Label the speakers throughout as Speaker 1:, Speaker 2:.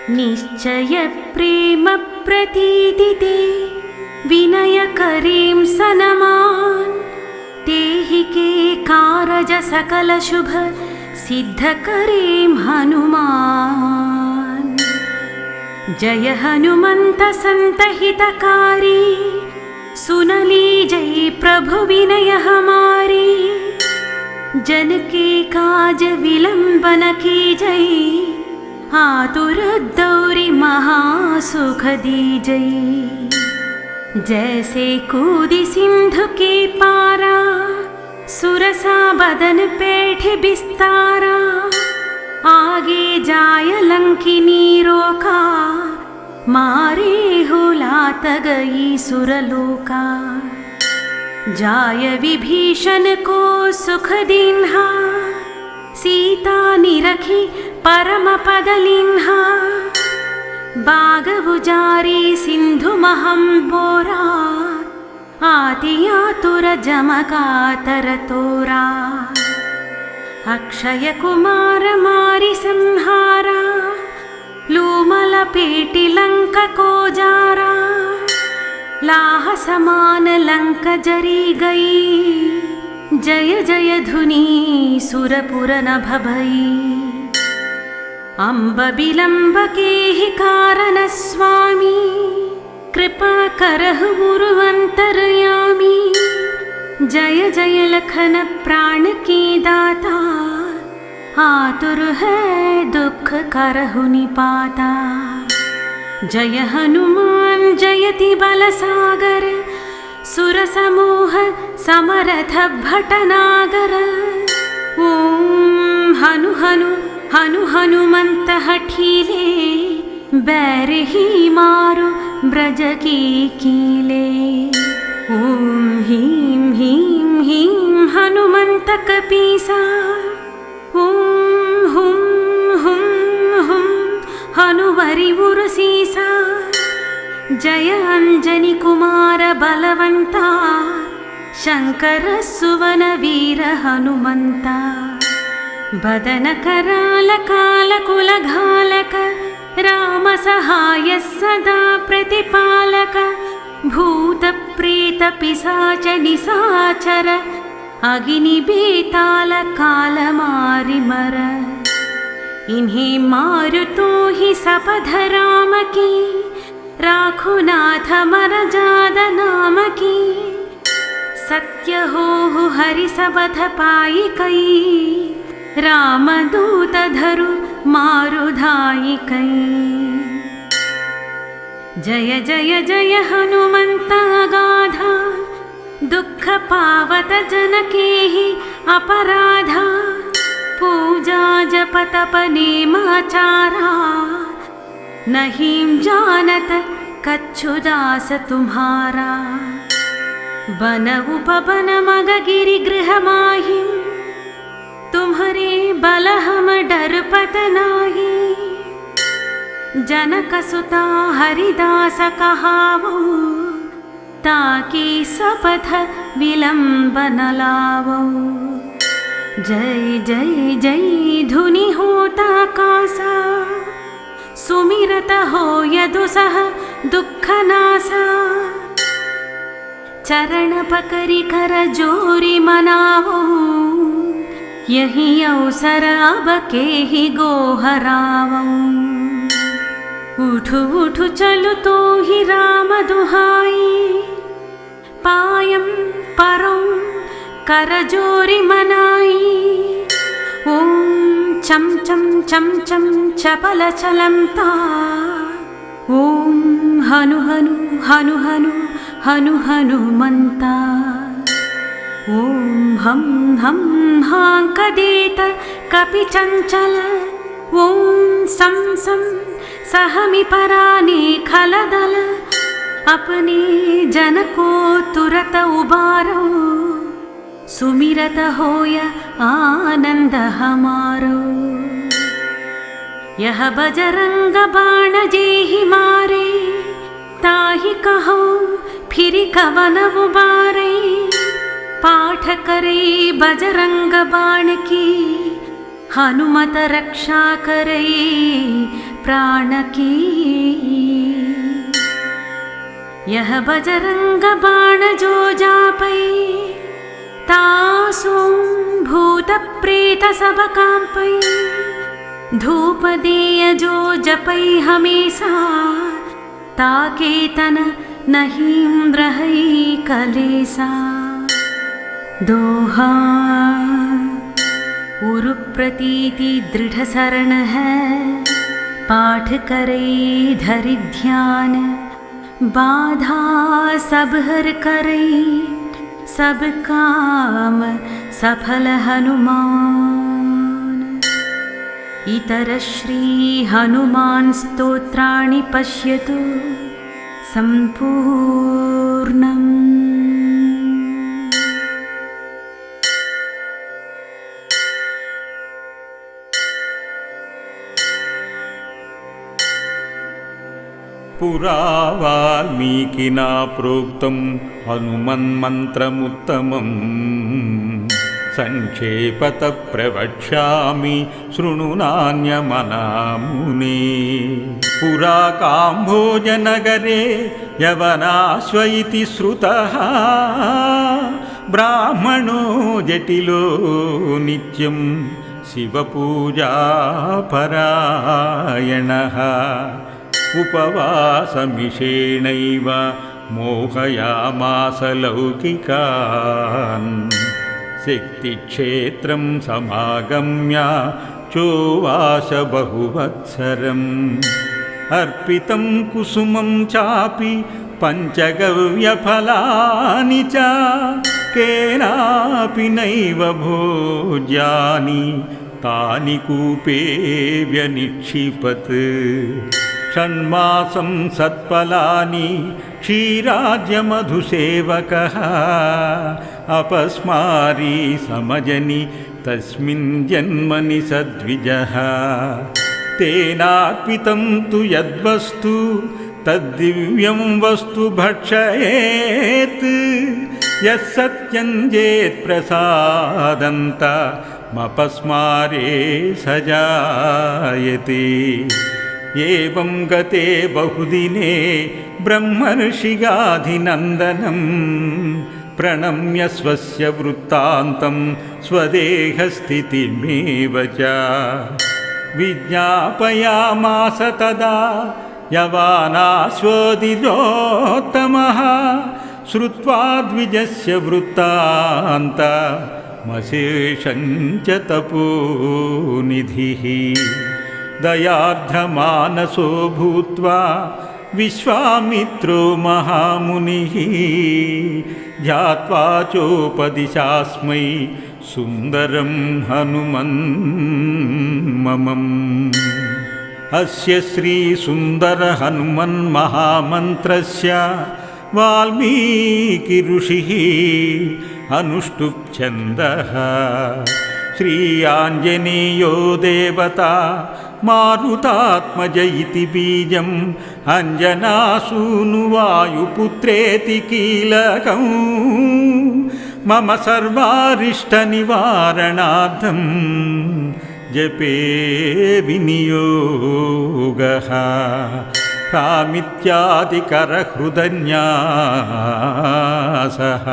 Speaker 1: निश्चय प्रेम प्रतीदिते विनय करीं सनमान् तेहि के कारज सकल शुभ सिद्ध करीं हनुमान। जय हनुमंत संत हितकारी सुन लीजै प्रभु विनय हमारी। जन के काज विलंबन कीजै आतुर दौरि महासुख दीजै। जैसे कूदि सिंधु के पारा सुरसा बदन पेठ बिस्तारा। आगे जाय लंकिनी रोका मारे हो लात गई सुरलोका। जाय विभीषण को सुख दीन्हा सीता निरखी परम पद लिन्हा। बाग बुजारी सिंधु महम बोरा आति आतुर जमकातर तोरा। अक्षय कुमार मारि संहारा लूमल पेटि लंक को जारा। लाह समान लंक जरी गई जय जय धुनी सुरपुर नभ भई। अम्ब बिलंब के ही कारण स्वामी कृपा करहु गुरुअंतरयामी। जय जय लखन प्राण के दाता आतुर है दुख करहु निपाता। जय हनुमान जयति बल सागर सुर समूह समरथ भटनागर। ओम हनु हनु हनु हनुमंत हठीले बैर ही मारो ब्रज की कीले। ओम ह्रीं ह्रीं ह्रीं हनुमंत कपीसा। ओम हुं हुं हुं हनुवरि उरसीसा। जय अंजनी कुमार बलवंता शंकर सुवन वीर हनुमंता। बदन कराल काल कुल घालक राम सहाय सदा प्रतिपालक। भूत प्रेत पिशाच निशाचर अग्नि बेताल काल मारि मर। इन्हें मारु तो ही सपथ राम की राखो नाथ मर जाद नाम की। सत्य हो हरि सबथ पाई कई राम दूत धरु मारु धाई कई। जय जय जय हनुमंत अगाधा दुख पावत जन के ही अपराधा। पूजा जप तप नेम आचारा नहीं जानत कछु दास तुम्हारा। बन उपवन मग गिरि गृह माही तुम्हारे बल हम डर पत नाही। जनक सुता हरिदास कहावो ताकि सपथ विलंब न लावो। जय जय जय धुनि होता कासा सुमिरत हो यदुसह दुख नासा। चरण पकरि कर जोरी मनावो यही अवसर अब के ही गोहरावो। उठु उठु चलु तो ही राम दुहाई पायम परम कर जोरी मनाई। ओम चम चम चम चम चपल चलंता। ओम हनु हनु हनु हनु हनु हनुमंता। ओम हम हम हांक देत कपि चंचल। ओम सम सम सहमि पराने खलदल। अपने जन को तुरत उबारो सुमिरत होय आनंद हमारो। यह बजरंग बाण जेहि मारे ताहि कहो फिरि कवन उबारे। पाठ करे बजरंग बाण की हनुमत रक्षा करे प्राण की। यह बजरंग बाण जो जापै तासु भूत प्रेत सब कांपै। धूप दिय जो जपै हमेशा ताके तन नहीं रही कलेसा। दोहा उरु प्रतीति दृढ़ शरण है पाठ करे धरि ध्यान। बाधा सब हर करे सब काम सफल हनुमान। इतर श्री हनुमान स्तोत्राणि पश्यतु संपूर्णम्।
Speaker 2: पुरा वाल्मीकिना प्रोक्तं हनुमन्मन्त्रमुत्तमम्। संक्षेपतः प्रवक्ष्यामि शृणु नान्यमनामुने। पुरा काम्भोजनगरे यवनाश्व इति श्रुतः ब्राह्मणो जटिलो नित्यं शिवपूजापरायणः। उपवासमिषेणैव मोहयामास लौकिकान्। शक्तिक्षेत्रं समागम्य चोवाच बहुवत्सरम्। अर्पितं कुसुमं चापि पञ्चगव्यफलानि च केनापि नैव भोज्यानि तानि कूपे व्यनिक्षिपत्। षण्मासं सत्फलानि क्षीराज्यमधुसेवकः अपस्मारी समजनि तस्मिन् जन्मनि सद्विजः। तेनार्पितं तु यद्वस्तु तद्दिव्यं वस्तु भक्षयेत्। यः सत्यं चेत् प्रसादन्तमपस्मारे स जायते। एवं गते बहुदिने ब्रह्मर्षिगाधिनन्दनं प्रणम्य स्वस्य वृत्तान्तं स्वदेहस्थितिमेव च विज्ञापयामास तदा यवानाश्वोदितोत्तमः। श्रुत्वा द्विजस्य वृत्तान्तमशेषं च तपोनिधिः। दयार्द्रमानसो भूत्वा विश्वामित्रो महामुनिः ध्यात्वा चोपदिशास्मै सुन्दरं हनुमन्ममम्। अस्य श्रीसुन्दरहनुमन्महामन्त्रस्य वाल्मीकि ऋषिः अनुष्टुप् छन्दः। श्री आञ्जनेयो देवता मारुतात्मज इति बीजम् अञ्जनासूनु वायुपुत्रेति कीलकम् मम सर्वारिष्टनिवारणार्थं जपे विनियोगः। कामित्यादिकरहृदन्यासः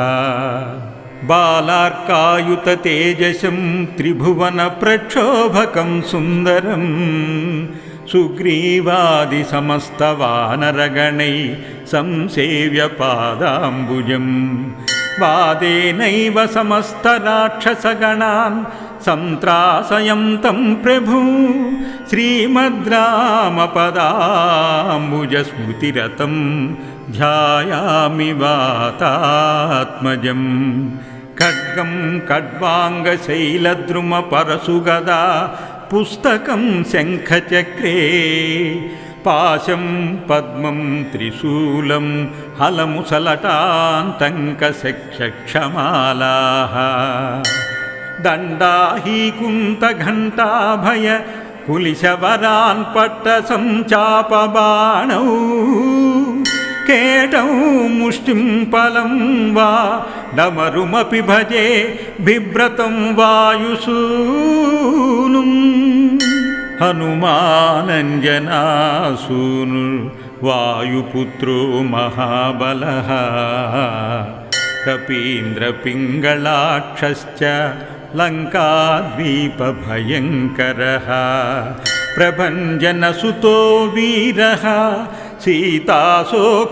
Speaker 2: बालार्कायुततेजसं त्रिभुवनप्रक्षोभकं सुन्दरं सुग्रीवादिसमस्तवानरगणै संसेव्य पादाम्बुजं। वादेनैव समस्तराक्षसगणान् संत्रासयन्तं प्रभु श्रीमद्रामपदाम्बुजस्मृतिरतं ध्यायामि वातात्मजम्। खड्गं खड्वाङ्गशैलद्रुमपरशुगदा पुस्तकं शङ्खचक्रे पाशं पद्मं त्रिशूलं हलमुसलटान्तङ्कशक्षमालाः दण्डाहीकुन्तघण्टाभय कुलिशवरान् पट्टसंचापबाणौ केटौ मुष्टिं फलं वा डमरुमपि भजे बिभ्रतं वायुसूनुम् हनुमानञ्जनासूनु वायुपुत्रो महाबलः कपीन्द्रपिङ्गलाक्षश्च लङ्काद्वीपभयङ्करः प्रभञ्जनसुतो वीरः सीताशोकविनाशकः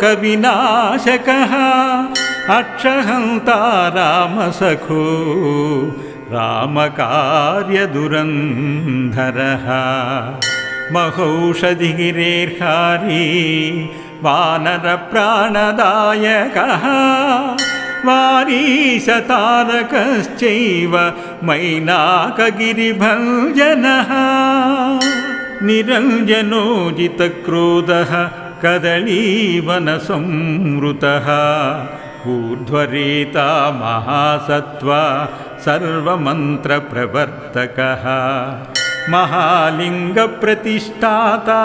Speaker 2: अक्षहन्ता रामसखो रामकार्यदुरन्धरः महौषधिगिरेर्हारी वानरप्राणदायकः वारीशतारकश्चैव मैनाकगिरिभञ्जनः निरञ्जनोजितक्रोधः कदलीवनसंवृतः ऊर्ध्वरेता महासत्त्वा सर्वमन्त्रप्रवर्तकः महालिङ्गप्रतिष्ठाता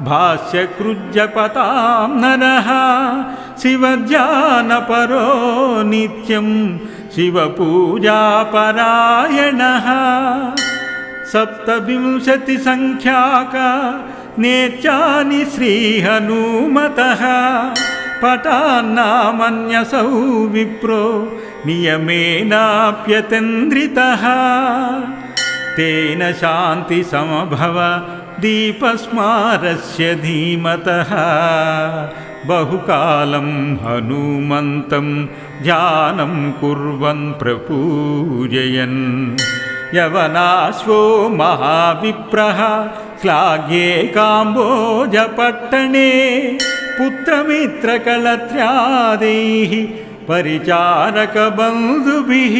Speaker 2: भाष्यकृज्यपतां नरः शिवध्यानपरो नित्यं शिवपूजापरायणः सप्तविंशतिसङ्ख्याका नेत्यानि श्रीहनुमतः पठान्नामन्यसौ विप्रो नियमेनाप्यतेन्द्रितः तेन शान्तिसमभव दीपस्मारस्य धीमतः बहुकालं हनुमन्तं ध्यानं कुर्वन् प्रपूजयन् यवनाश्वो महाविप्रः श्लाघ्ये काम्बोजपट्टणे पुत्रमित्रकलत्र्यादैः परिचारकबन्धुभिः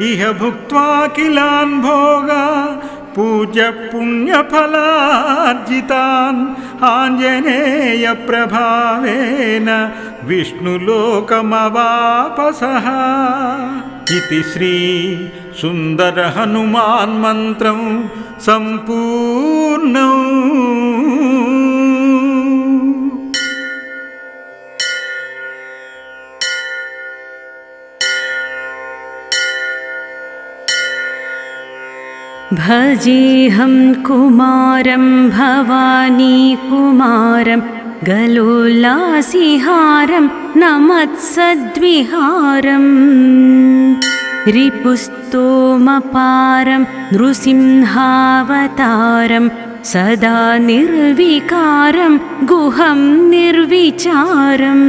Speaker 2: इह भुक्त्वा किलान् भोगा पूज्यपुण्यफलार्जितान् आञ्जनेयप्रभावेन विष्णुलोकमवापसः इति श्री सुन्दरहनुमान्मन्त्रं सम्पूर्णम्।
Speaker 1: भजेऽहं कुमारं भवानी कुमारं गलोल्लासिहारं नमत्सद्विहारम् रिपुस्तोमपारं नृसिंहावतारं सदा निर्विकारं गुहं निर्विचारम्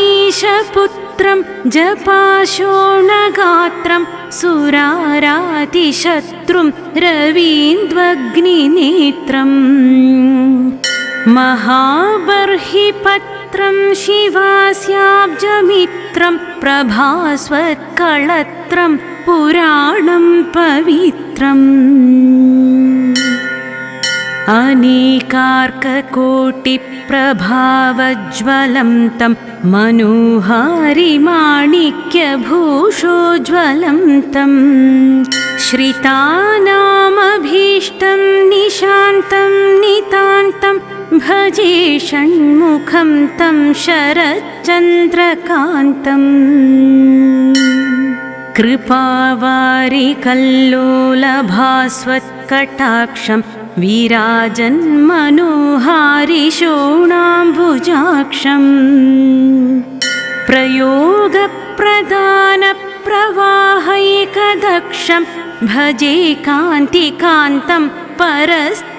Speaker 1: नमामीशपुत्रं जपाशोणगात्रं सुरारातिशत्रुं रवीन्द्वग्निनेत्रम् महाबर्हिपत्रं शिवास्याब्जमित्रं प्रभास्वत्कळत्रं पुराणं पवित्रम् अनेकार्ककोटिप्रभावज्वलं तं मनोहारिमाणिक्यभूषोज्ज्वलं तं श्रितानामभीष्टं निशान्तं नितान्तं भजे षण्मुखं तं शरच्चन्द्रकान्तम् कृपावारिकल्लोलभास्वत्कटाक्षं विराजन्मनोहारिशोणाम्बुजाक्षम् प्रयोगप्रदानप्रवाहैकदक्षं भजे कान्तिकान्तं परस्तोमरक्षम्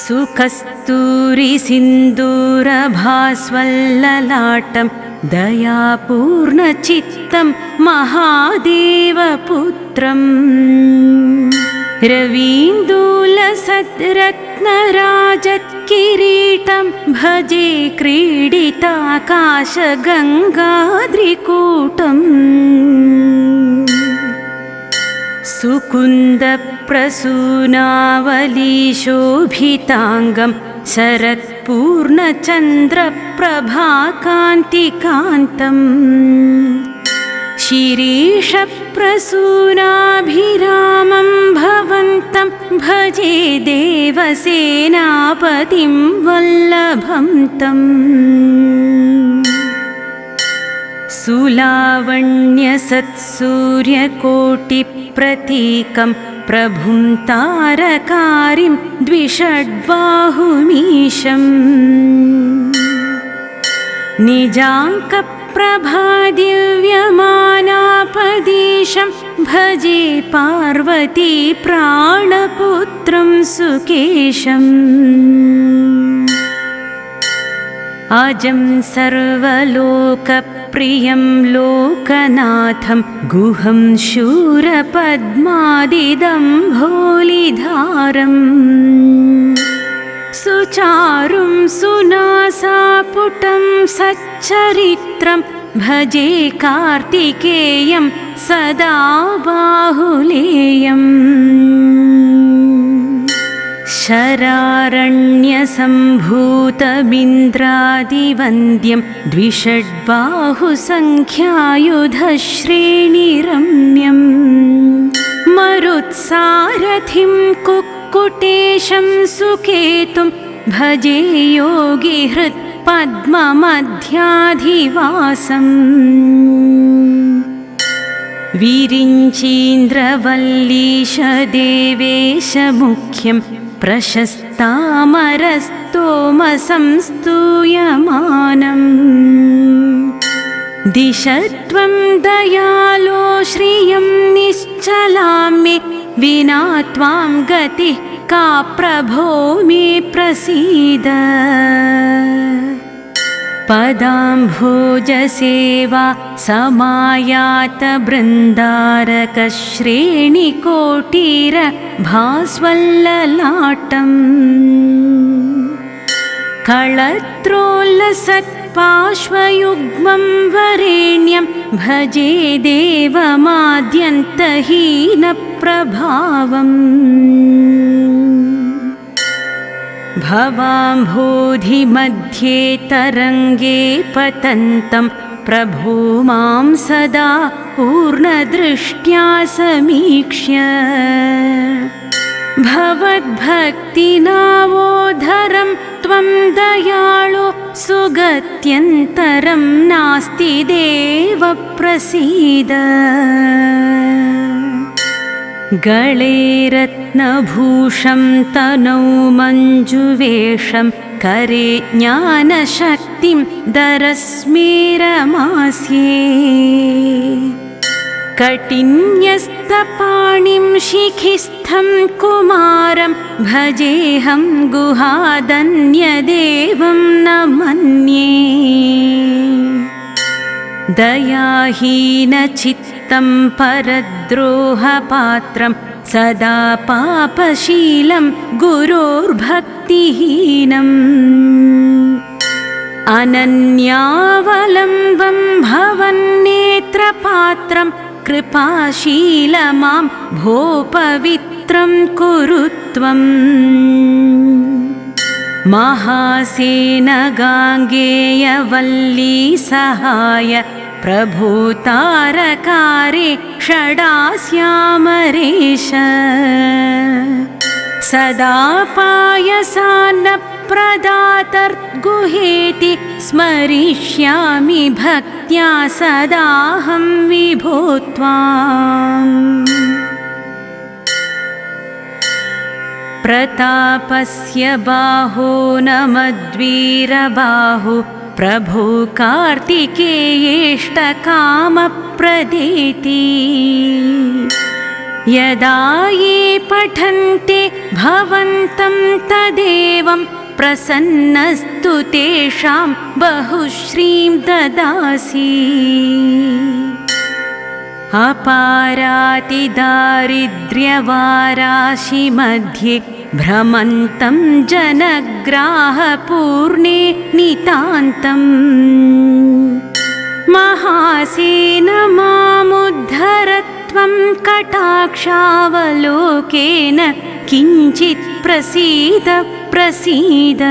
Speaker 1: सुकस्तूरिसिन्दूरभास्वल्ललाटं दयापूर्णचित्तं महादेवपुत्रम् रवीन्दूलसद्रत्नराजत्किरीटं भजे क्रीडिताकाशगङ्गाद्रिकूटम् सुकुन्दप्रसूनावलीशोभिताङ्गं शरत्पूर्णचन्द्रप्रभाकान्तिकान्तम् शिरीषप्रसूनाभिरामं भवन्तं भजे देवसेनापतिं वल्लभं तम् सुलावण्यसत्सूर्यकोटिप्रतीकं प्रभुं तारकारिं द्विषड्बाहुमीशम् निजाङ्कप्रभादिव्यमानापदीशं भजे पार्वती प्राणपुत्रं सुकेशम् अजं सर्वलोकप्रियं लोकनाथं गुहं शूरपद्मादिदम्भोलिधारम् सुचारुं सुनासापुटं सच्चरित्रं भजे कार्तिकेयं सदा बाहुलेयम् शरारण्यसम्भूतमिन्द्रादिवन्द्यं द्विषड्बाहुसङ्ख्यायुधश्रेणिरम्यम् मरुत्सारथिं कुक्कुटेशं सुकेतुं भजे योगिहृत्पद्ममध्याधिवासम् विरिञ्चीन्द्रवल्लीशदेवेशमुख्यं प्रशस्तामरस्तोमसंस्तूयमानम् दिशत्वं दयालो श्रियं निश्चलां मे विना त्वां गतिः का प्रभो मे प्रसीद पदाम्भोजसेवा समायातबृन्दारकश्रेणिकोटिरभास्वल्ललाटम् कळत्रोल्लसत्पार्श्वयुग्मं वरेण्यं भजे देवमाद्यन्तहीनप्रभावम् भवाम्भोधिमध्ये तरङ्गे पतन्तं प्रभो मां सदा पूर्णदृष्ट्या समीक्ष्य भवद्भक्तिनावोधरं त्वं दयाळो सुगत्यन्तरं नास्ति देव प्रसीद गळे रत्नभूषं तनौ मञ्जुवेषं करे ज्ञानशक्तिं दरस्मेरमास्ये कटिन्यस्तपाणिं शिखिस्थं कुमारं भजेऽहं गुहादन्यदेवं न मन्ये दयाहीनचित्तं परद्रोहपात्रं सदा पापशीलं गुरोर्भक्तिहीनम् अनन्यावलम्बं भवन्नेत्रपात्रं कृपाशीलमां भो पवित्रं कुरु त्वम् महासेनगाङ्गेयवल्ली सहाय प्रभो तारकारे षडास्यामरेश सदा पायसान्नप्रदातर्गुहेति स्मरिष्यामि भक्त्या सदाहं विभो त्वाम् प्रतापस्य बाहो न मद्वीरबाहो प्रभो कार्तिकेयेष्टकामप्रदेति यदा ये पठन्ते भवन्तं तदेवं प्रसन्नस्तु तेषां बहुश्रीं ददासि अपारातिदारिद्र्यवाराशिमध्ये भ्रमन्तं जनग्राहपूर्णे नितान्तम् महासेन मामुद्धरत्वं कटाक्षावलोकेन किञ्चित् प्रसीद प्रसीद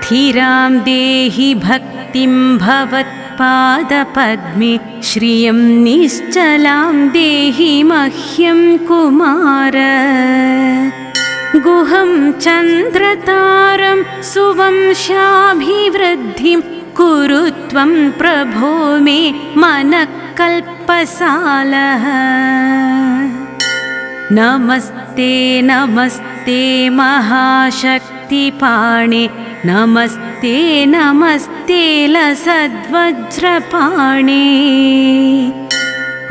Speaker 1: स्थिरां देहि भक्तिं भवत्पादपद्मे श्रियं निश्चलां देहि मह्यं कुमार गुहं चन्द्रतारं सुवंशाभिवृद्धिं कुरु त्वं प्रभो मे मनः कल्पसालः। नमस्ते नमस्ते महाशक्तिपाणे नमस्ते नमस्ते लसद्वज्रपाणे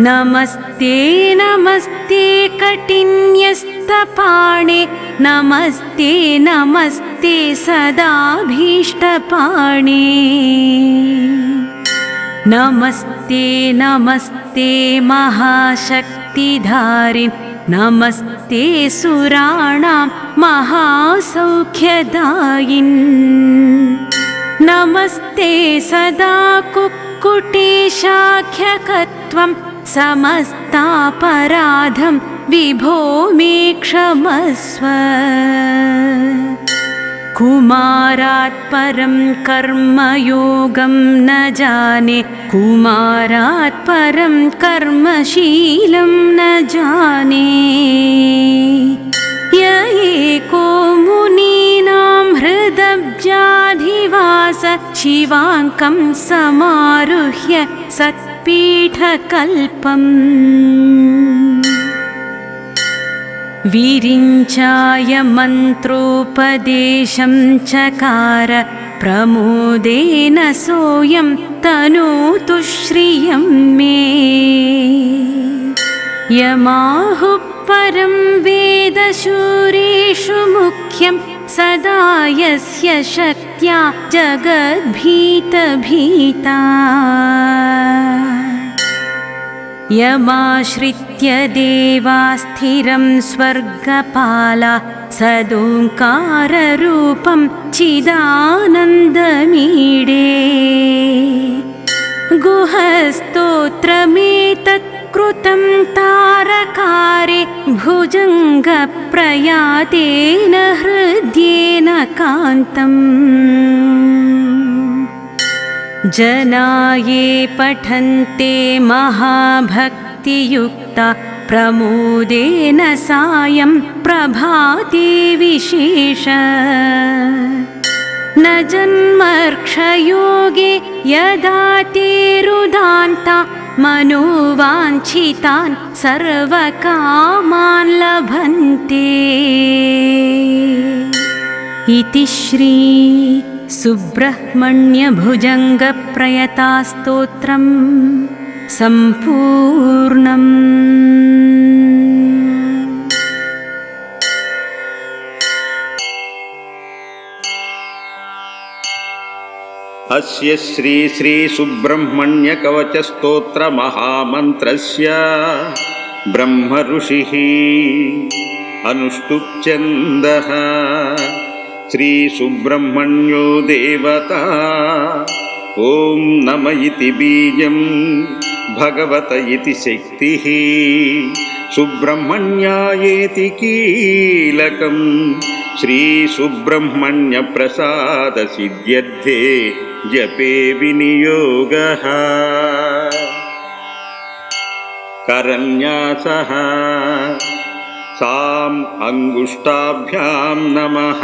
Speaker 1: नमस्ते नमस्ते कठिन्यस्तपाणे नमस्ते नमस्ते सदाभीष्टपाणे नमस्ते नमस्ते महाशक्तिधारिन् नमस्ते सुराणां महासौख्यदायिन् नमस्ते सदा कुक्कुटेशाख्यकत्वं समस्तापराधं विभो मे क्षमस्व। कुमारात् परं कर्मयोगं न जाने कुमारात् परं कर्मशीलं न जाने य एको मुनीनां हृदब्जाधिवास शिवाङ्कं समारुह्य सत्पीठकल्पम् विरिञ्चाय मन्त्रोपदेशं चकार प्रमोदेन सोऽयं तनोतु श्रियं मे यमाहुः परं वेदशूरेषु मुख्यं सदा यस्य शक्त्या जगद्भीतभीता यमाश्रित्य देवा स्थिरं स्वर्गपाला सदोङ्काररूपं चिदानन्दमीडे गुहस्तोत्रमेतत् कृतं तारकारे भुजङ्गप्रयातेन हृद्येन कान्तम् जनाये पठन्ते महाभक्तियुक्ता प्रमोदेन सायं प्रभाते विशेष न जन्मर्क्षयोगे यदा ते रुदान्ता मनोवाञ्छितान् सर्वकामान् लभन्ते। इति श्री सुब्रह्मण्यभुजङ्गप्रयतास्तोत्रं सम्पूर्णम्।
Speaker 3: अस्य श्री श्री सुब्रह्मण्य कवच स्तोत्र महामन्त्रस्य ब्रह्म ऋषिः अनुष्टुप् छन्दः श्री सुब्रह्मण्यो देवता ॐ नम इति बीजं भगवत इति शक्तिः सुब्रह्मण्यायेति कीलकं श्री सुब्रह्मण्य प्रसाद सिद्ध्यर्थे जपे विनियोगः करन्यासः साम् अंगुष्ठाभ्यां नमः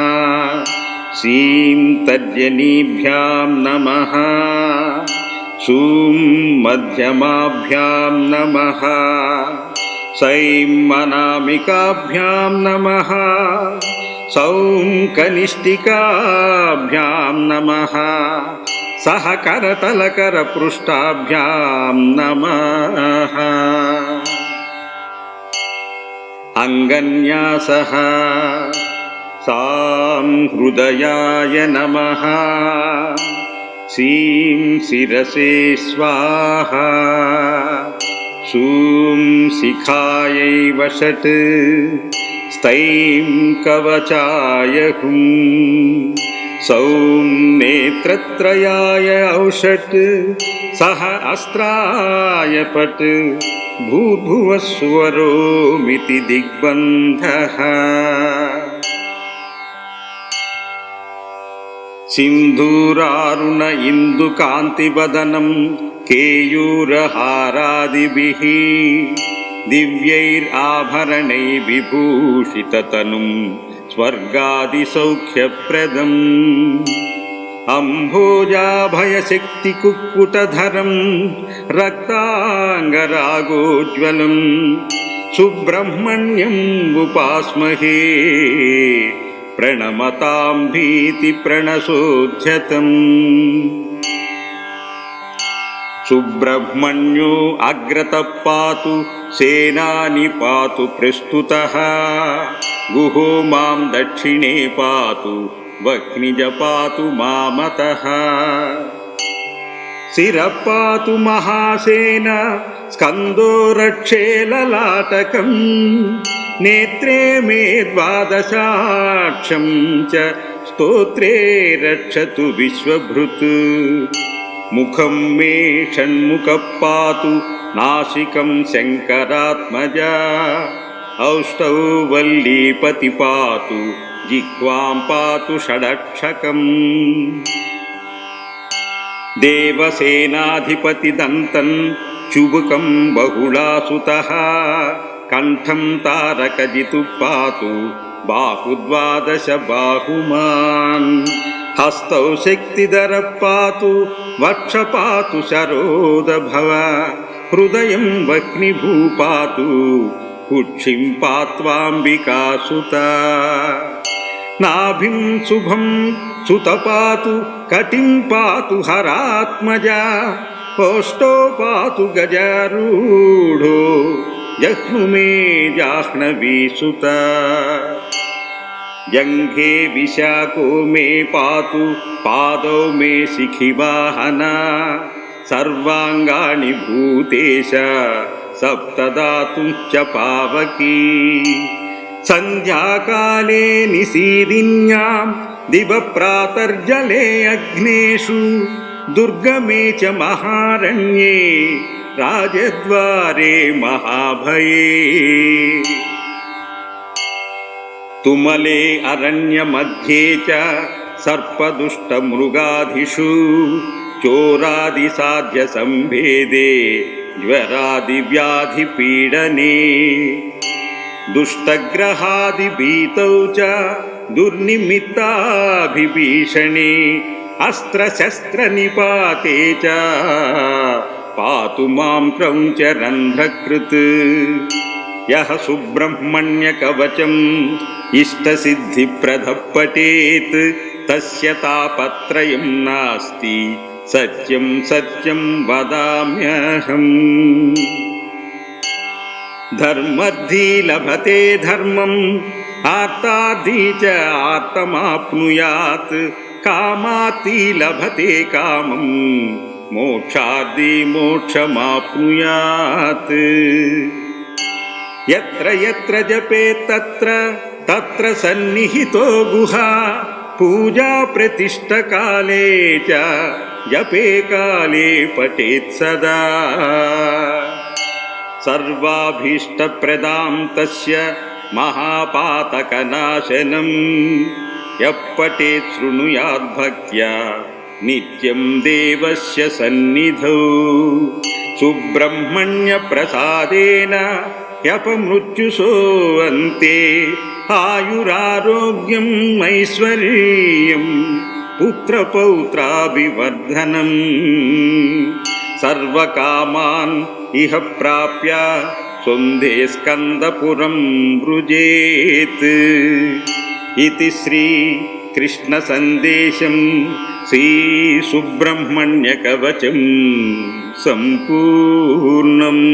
Speaker 3: सीं तर्जनीभ्यां नमः सूं मध्यमाभ्यां नमः सैं अनामिकाभ्यां नमः सौं कनिष्ठिकाभ्यां नमः सह करतलकरपृष्ठाभ्यां नमः अंगन्यासः सां हृदयाय नमः सीं शिरसे स्वाहा सूं शिखायै वषट् स्थैं कवचाय हुं सौं नेत्रत्रयाय औषट् सह अस्त्राय पट् भूर्भुवस्वरोमिति दिग्बन्धः सिन्धूरारुण इन्दुकान्तिवदनं केयूरहारादिभिः दिव्यैराभरणैः विभूषिततनुं स्वर्गादिसौख्यप्रदम् अम्भोजाभयशक्तिकुक्कुटधरं रक्ताङ्गरागोज्ज्वलं सुब्रह्मण्यम् उपास्महे प्रणमतां भीतिप्रणशोध्यतम् सुब्रह्मण्यो अग्रतः पातु सेनानि पातु प्रस्तुतः गुहो मां दक्षिणे पातु वह्निज पातु मामतः शिरः पातु महासेन स्कन्दो रक्षे ललाटकम् नेत्रे मे द्वादशाक्षं च स्तोत्रे रक्षतु विश्वभृत् मुखं मे षण्मुखः पातु नासिकं शङ्करात्मजा औष्ठौ वल्लीपति पातु जिह्वां पातु षडक्षकम् देवसेनाधिपतिदन्तं चुबुकं बहुलासुतः कण्ठं तारकजितुः पातु बाहुद्वादश बाहुमान् हस्तौ शक्तिधरः पातु वक्ष पातु शरोदभव हृदयं वह्निभू पातु कुक्षिं पात्वाम्बिकासुता नाभिं शुभं सुत पातु कटिं पातु हरात्मजा ओष्ठो पातु गजारूढो जह्नुमे जाह्नवीसुता जङ्घे विशाखो मे पातु पादौ मे शिखिवाहना सर्वाङ्गानि भूतेश सप्तधातुश्च पावकी सन्ध्याकाले निशीदिन्यां दिवप्रातर्जले अग्नेषु दुर्गमे च महारण्ये राजद्वारे महाभये तुमले अरण्यमध्ये च सर्पदुष्टमृगाधिषु चोरादिसाध्यसंभेदे ज्वरादिव्याधिपीडने दुष्टग्रहादिभीतौ च दुर्निमित्ताभिभीषणे अस्त्रशस्त्रनिपाते च पातु मां क्रौञ्चरन्ध्रकृत् यः सुब्रह्मण्यकवचम् इष्टसिद्धिप्रदः पठेत् तस्य तापत्रयं नास्ति सत्यं सत्यं वदाम्यहम् धर्मद्धि लभते धर्मम् आर्ताद्धि च आर्तमाप्नुयात् कामाद्धि लभते कामम् मोक्षाद्धि मोक्षमाप्नुयात् यत्र यत्र जपेत् तत्र तत्र सन्निहितो गुहा पूजा प्रतिष्ठकाले च जपे काले पठेत् सदा सर्वाभीष्टप्रदां तस्य महापातकनाशनं यः पठेत् शृणुयात् भक्त्या नित्यं देवस्य सन्निधौ सुब्रह्मण्यप्रसादेन ह्यपमृत्युसोऽन्ते आयुरारोग्यम् ऐश्वर्यं पुत्रपौत्राभिवर्धनम् सर्वकामान् इह प्राप्य सुन्धे स्कन्दपुरं वृजेत् इति श्रीकृष्णसन्देशं श्रीसुब्रह्मण्यकवचं सम्पूर्णम्।